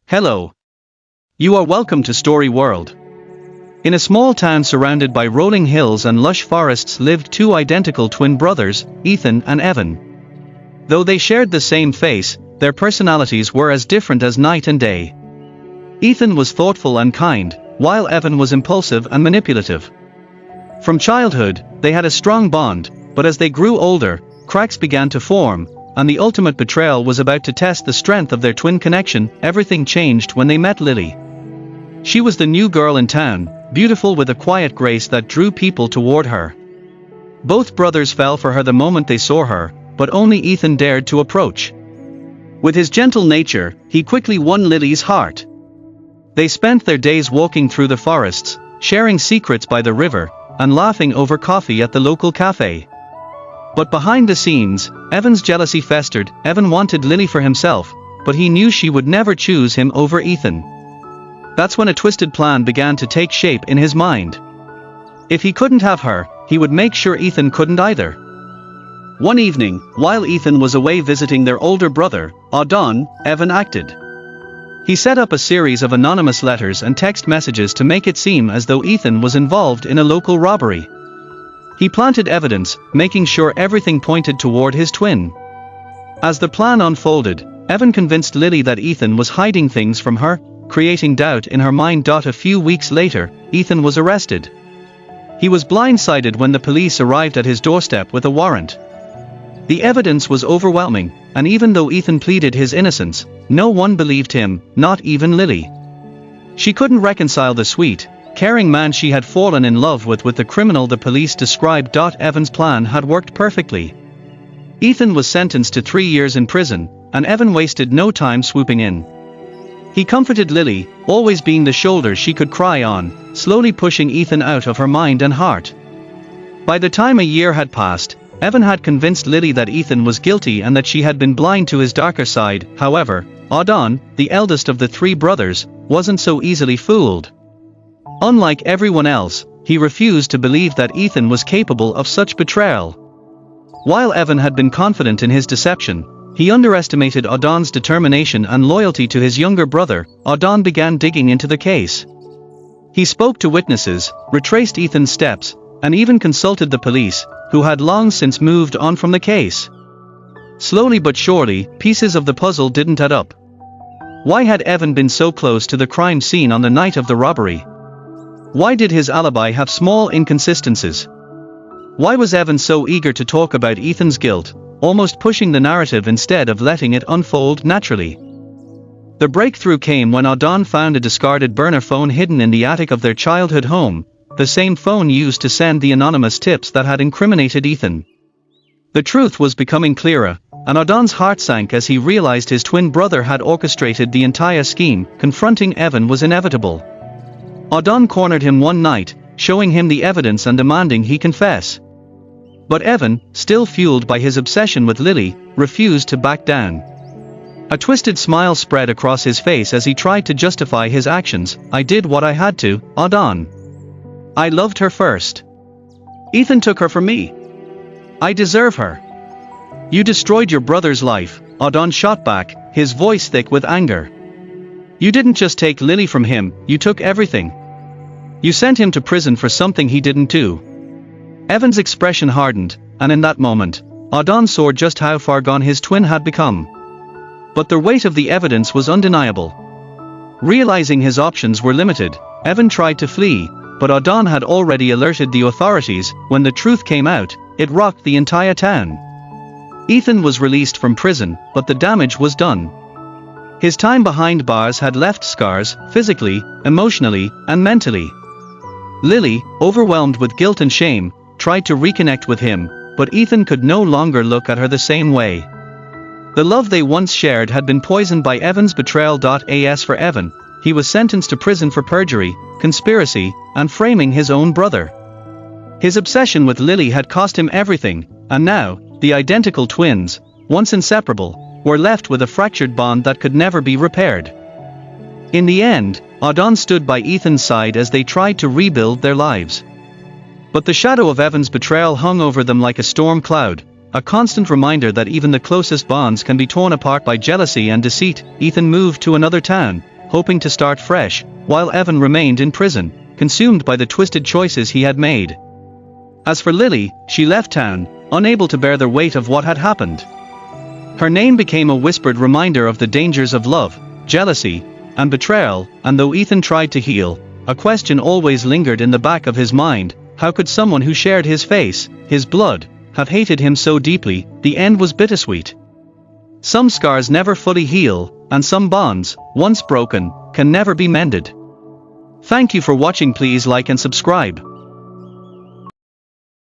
Hello. You are welcome to Story World. In a small town surrounded by rolling hills and lush forests lived two identical twin brothers, Ethan and Evan. Though they shared the same face, their personalities were as different as night and day. Ethan was thoughtful and kind, while Evan was impulsive and manipulative. From childhood, they had a strong bond, but as they grew older, cracks began to form, and the ultimate betrayal was about to test the strength of their twin connection. Everything changed when they met Lily. She was the new girl in town, beautiful with a quiet grace that drew people toward her. Both brothers fell for her the moment they saw her, but only Ethan dared to approach. With his gentle nature, he quickly won Lily's heart. They spent their days walking through the forests, sharing secrets by the river, and laughing over coffee at the local cafe. But behind the scenes, Evan's jealousy festered. Evan wanted Lily for himself, but he knew she would never choose him over Ethan. That's when a twisted plan began to take shape in his mind. If he couldn't have her, he would make sure Ethan couldn't either. One evening, while Ethan was away visiting their older brother, Adon, Evan acted. He set up a series of anonymous letters and text messages to make it seem as though Ethan was involved in a local robbery. He planted evidence, making sure everything pointed toward his twin. As the plan unfolded, Evan convinced Lily that Ethan was hiding things from her, creating doubt in her mind. A few weeks later, Ethan was arrested. He was blindsided when the police arrived at his doorstep with a warrant. The evidence was overwhelming, and even though Ethan pleaded his innocence, no one believed him, not even Lily. She couldn't reconcile the sweet, caring man she had fallen in love with the criminal the police described. Evan's plan had worked perfectly. Ethan was sentenced to 3 years in prison, and Evan wasted no time swooping in. He comforted Lily, always being the shoulder she could cry on, slowly pushing Ethan out of her mind and heart. By the time a year had passed, Evan had convinced Lily that Ethan was guilty and that she had been blind to his darker side. However, Adon, the eldest of the three brothers, wasn't so easily fooled. Unlike everyone else, he refused to believe that Ethan was capable of such betrayal. While Evan had been confident in his deception, he underestimated Adon's determination and loyalty to his younger brother. Adon began digging into the case. He spoke to witnesses, retraced Ethan's steps, and even consulted the police, who had long since moved on from the case. Slowly but surely, pieces of the puzzle didn't add up. Why had Evan been so close to the crime scene on the night of the robbery? Why did his alibi have small inconsistencies? Why was Evan so eager to talk about Ethan's guilt, almost pushing the narrative instead of letting it unfold naturally? The breakthrough came when Adon found a discarded burner phone hidden in the attic of their childhood home, the same phone used to send the anonymous tips that had incriminated Ethan. The truth was becoming clearer, and Adon's heart sank as he realized his twin brother had orchestrated the entire scheme. Confronting Evan was inevitable. Adon cornered him one night, showing him the evidence and demanding he confess. But Evan, still fueled by his obsession with Lily, refused to back down. A twisted smile spread across his face as he tried to justify his actions. I did what I had to, Adon. I loved her first. Ethan took her from me. I deserve her. You destroyed your brother's life, Adon shot back, his voice thick with anger. You didn't just take Lily from him, you took everything. You sent him to prison for something he didn't do. Evan's expression hardened, and in that moment, Adon saw just how far gone his twin had become. But the weight of the evidence was undeniable. Realizing his options were limited, Evan tried to flee, but Adon had already alerted the authorities. When the truth came out, it rocked the entire town. Ethan was released from prison, but the damage was done. His time behind bars had left scars, physically, emotionally, and mentally. Lily, overwhelmed with guilt and shame, tried to reconnect with him, but Ethan could no longer look at her the same way. The love they once shared had been poisoned by Evan's betrayal. As for Evan, he was sentenced to prison for perjury, conspiracy, and framing his own brother. His obsession with Lily had cost him everything, and now, the identical twins, once inseparable, were left with a fractured bond that could never be repaired. In the end, Adon stood by Ethan's side as they tried to rebuild their lives. But the shadow of Evan's betrayal hung over them like a storm cloud, a constant reminder that even the closest bonds can be torn apart by jealousy and deceit. Ethan moved to another town, hoping to start fresh, while Evan remained in prison, consumed by the twisted choices he had made. As for Lily, she left town, unable to bear the weight of what had happened. Her name became a whispered reminder of the dangers of love, jealousy, and betrayal, and though Ethan tried to heal, a question always lingered in the back of his mind: how could someone who shared his face, his blood, have hated him so deeply? The end was bittersweet. Some scars never fully heal, and some bonds, once broken, can never be mended. Thank you for watching. Please like and subscribe.